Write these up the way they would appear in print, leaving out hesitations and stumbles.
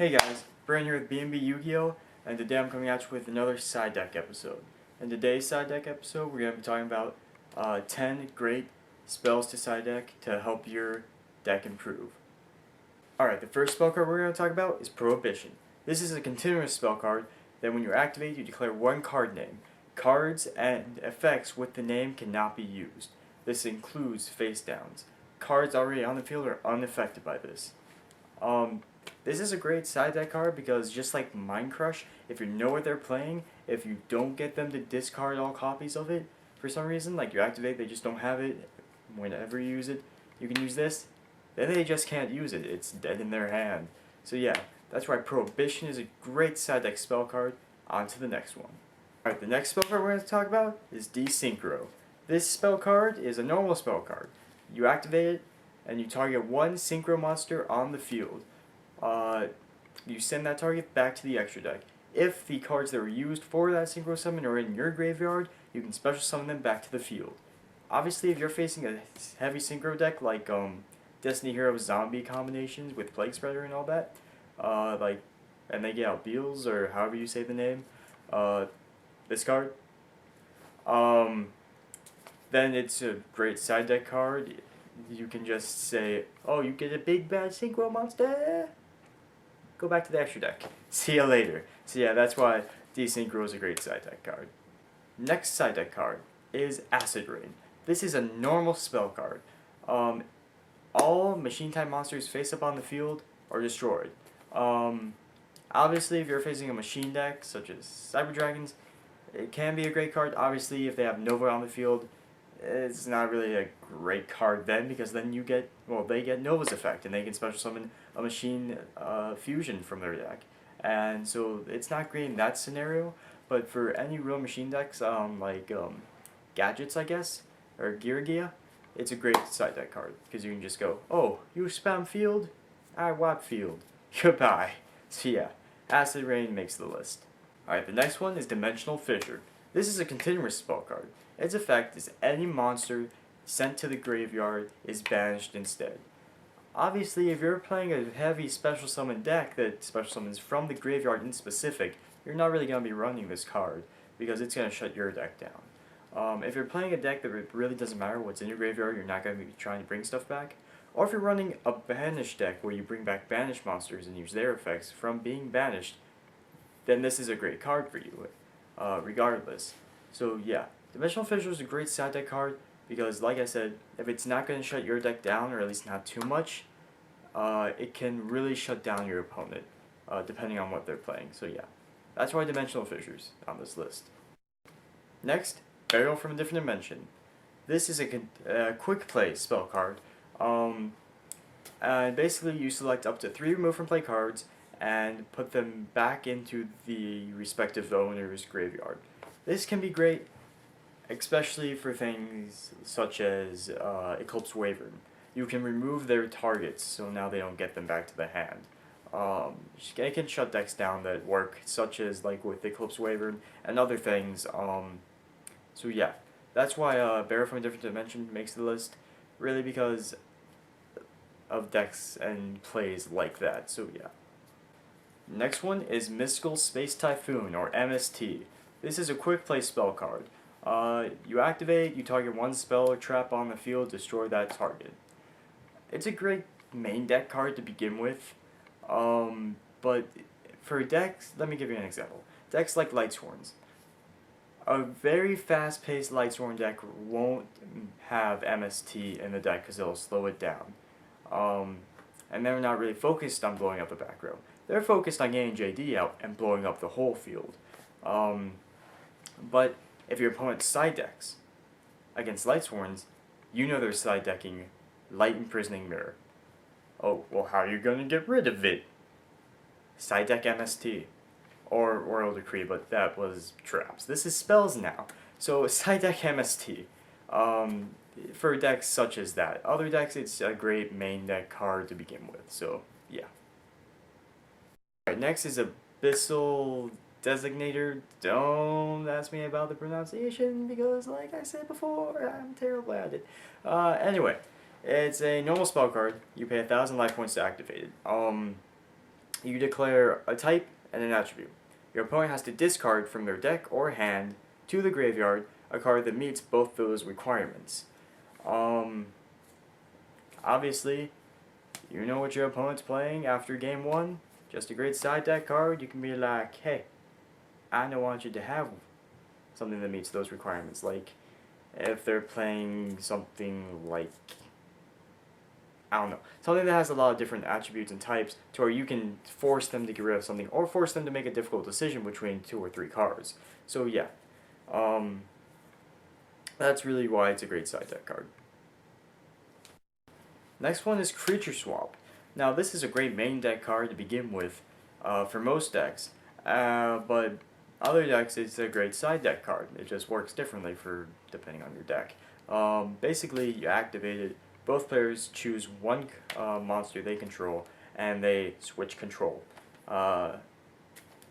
Hey guys, Brennen here with B&B Yugioh, and today I'm coming at you with another side deck episode. In today's side deck episode, we're going to be talking about 10 great spells to side deck to help your deck improve. Alright, the first spell card we're going to talk about is Prohibition. This is a continuous spell card that when you activate, you declare one card name. Cards and effects with the name cannot be used. This includes face downs. Cards already on the field are unaffected by this. This is a great side deck card because just like Mind Crush, if you know what they're playing, if you don't get them to discard all copies of it, for some reason, like you activate, they just don't have it, whenever you use it, you can use this, then they just can't use it, it's dead in their hand. So yeah, that's why Prohibition is a great side deck spell card. On to the next one. Alright, the next spell card we're going to talk about is Desynchro. This spell card is a normal spell card. You activate it, and you target one synchro monster on the field. You send that target back to the extra deck. If the cards that were used for that synchro summon are in your graveyard, you can special summon them back to the field. Obviously, if you're facing a heavy synchro deck like Destiny Heroes zombie combinations with Plague Spreader and all that, and they get out Beals or however you say the name, this card, then it's a great side deck card. You can just say, oh, you get a big bad synchro monster. Go back to the extra deck. See ya later. So yeah, that's why Desynchro is a great side deck card. Next side deck card is Acid Rain. This is a normal spell card. All machine type monsters face up on the field are destroyed. Obviously, if you're facing a machine deck such as Cyber Dragons, it can be a great card. Obviously, if they have Nova on the field, it's not really a great card then, because then you get, well, they get Nova's effect, and they can special summon a machine fusion from their deck. And so it's not great in that scenario, but for any real machine decks, Gadgets, I guess, or Yugioh, it's a great side deck card, because you can just go, oh, you spam field? I wipe field. Goodbye. So yeah, Acid Rain makes the list. Alright, the next one is Dimensional Fissure. This is a continuous spell card. Its effect is any monster sent to the graveyard is banished instead. Obviously, if you're playing a heavy special summon deck that special summons from the graveyard in specific, you're not really going to be running this card, because it's going to shut your deck down. If you're playing a deck that it really doesn't matter what's in your graveyard, you're not going to be trying to bring stuff back. Or if you're running a banished deck where you bring back banished monsters and use their effects from being banished, then this is a great card for you, regardless. So yeah, Dimensional Fissure is a great side deck card because, like I said, if it's not going to shut your deck down, or at least not too much, it can really shut down your opponent, depending on what they're playing. So yeah, that's why Dimensional Fissure's on this list. Next, Burial from a Different Dimension. This is a quick play spell card. And basically you select up to 3 remove from play cards and put them back into the respective owner's graveyard. This can be great, especially for things such as Eclipse Wyvern. You can remove their targets, so now they don't get them back to the hand. It can shut decks down that work, such as like with Eclipse Wyvern and other things. So yeah, that's why Burial from a Different Dimension makes the list, really because of decks and plays like that. So yeah. Next one is Mystical Space Typhoon, or MST. This is a quick play spell card. You activate, you target one spell or trap on the field, destroy that target. It's a great main deck card to begin with, but for decks, let me give you an example. Decks like Lightsworns. A very fast-paced Lightsworn deck won't have MST in the deck because it'll slow it down. And they're not really focused on blowing up the back row. They're focused on getting JD out and blowing up the whole field. But if your opponent side decks against Lightsworns, you know they're side decking Light Imprisoning Mirror. Oh, well, how are you going to get rid of it? Side deck MST. Or Royal Decree, but that was traps. This is spells now. So side deck MST. For decks such as that. Other decks, it's a great main deck card to begin with. So yeah. Alright, next is Abyssal Designator. Don't ask me about the pronunciation because, like I said before, I'm terrible at it. Anyway, it's a normal spell card. You pay 1,000 life points to activate it. You declare a type and an attribute. Your opponent has to discard from their deck or hand to the graveyard a card that meets both those requirements. Obviously, you know what your opponent's playing after game one. Just a great side deck card. You can be like, hey, I don't want you to have something that meets those requirements. Like, if they're playing something like, I don't know, something that has a lot of different attributes and types to where you can force them to get rid of something or force them to make a difficult decision between 2 or 3 cards. So yeah, that's really why it's a great side deck card. Next one is Creature Swap. Now this is a great main deck card to begin with for most decks, but other decks it's a great side deck card. It just works differently for depending on your deck. Basically, you activate it. Both players choose one monster they control, and they switch control.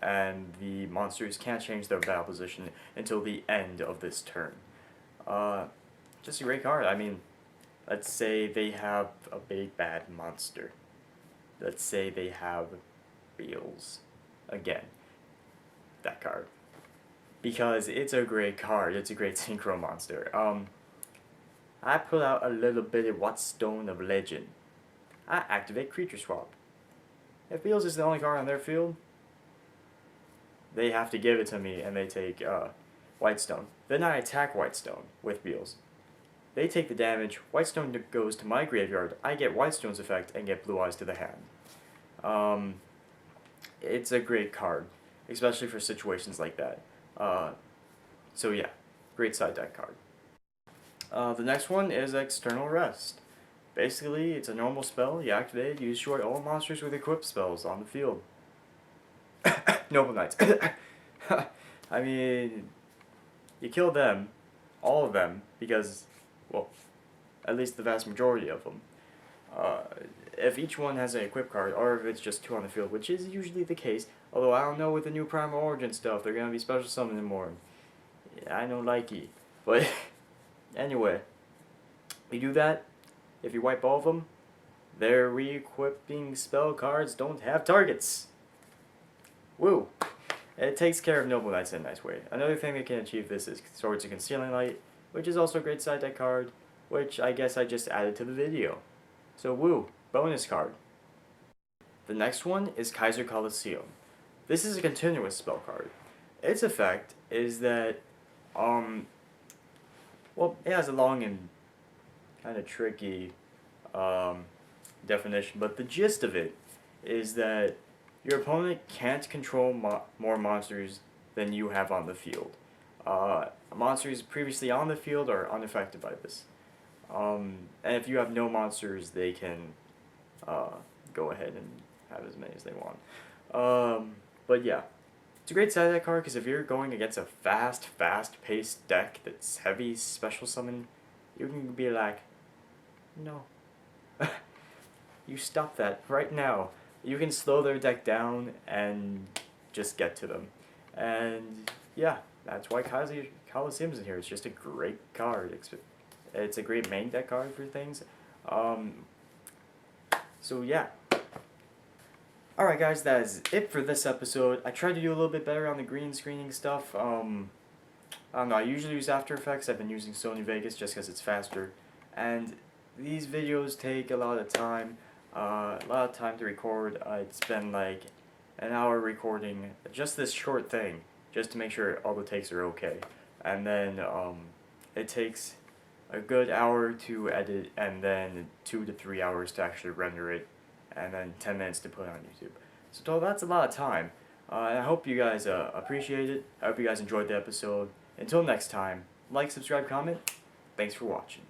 And the monsters can't change their battle position until the end of this turn. Just a great card. I mean, let's say they have a big bad monster. Let's say they have Beals. Again, that card. Because it's a great card. It's a great synchro monster. I pull out a little bit of Whetstone of Legend. I activate Creature Swap. If Beals is the only card on their field, they have to give it to me and they take Whitestone. Then I attack Whitestone with Beals. They take the damage, Whitestone goes to my graveyard, I get Whitestone's effect and get Blue Eyes to the hand. It's a great card, especially for situations like that. So yeah, great side deck card. The next one is External Rest. Basically, it's a normal spell, you activate it, you destroy all monsters with equipped spells on the field. Noble Knights. I mean, you kill them, all of them, because, well, at least the vast majority of them. If each one has an equipped card, or if it's just 2 on the field, which is usually the case, although I don't know with the new Primal Origin stuff, they're gonna be special summoning more. I don't like it. But, anyway, you do that, if you wipe all of them, their re-equipping spell cards don't have targets. Woo! It takes care of Noble Knights in a nice way. Another thing that can achieve this is Swords of Concealing Light, which is also a great side deck card, which I guess I just added to the video. So woo, bonus card. The next one is Kaiser Colosseum. This is a continuous spell card. Its effect is that, well, it has a long and kind of tricky definition, but the gist of it is that your opponent can't control more monsters than you have on the field. Monsters previously on the field are unaffected by this. And if you have no monsters, they can go ahead and have as many as they want. But yeah, it's a great side deck card because if you're going against a fast-paced deck that's heavy special summon, you can be like, no. You stop that right now. You can slow their deck down and just get to them. And yeah, that's why Kaiser Colosseum's in here. It's just a great card. It's a great main deck card for things. So yeah. Alright guys, that is it for this episode. I tried to do a little bit better on the green screening stuff. I don't know, I usually use After Effects. I've been using Sony Vegas just because it's faster. And these videos take a lot of time. To record. I'd spend like an hour recording just this short thing, just to make sure all the takes are okay. And then it takes a good hour to edit, and then 2 to 3 hours to actually render it, and then 10 minutes to put it on YouTube. So that's a lot of time. And I hope you guys appreciate it. I hope you guys enjoyed the episode. Until next time, like, subscribe, comment. Thanks for watching.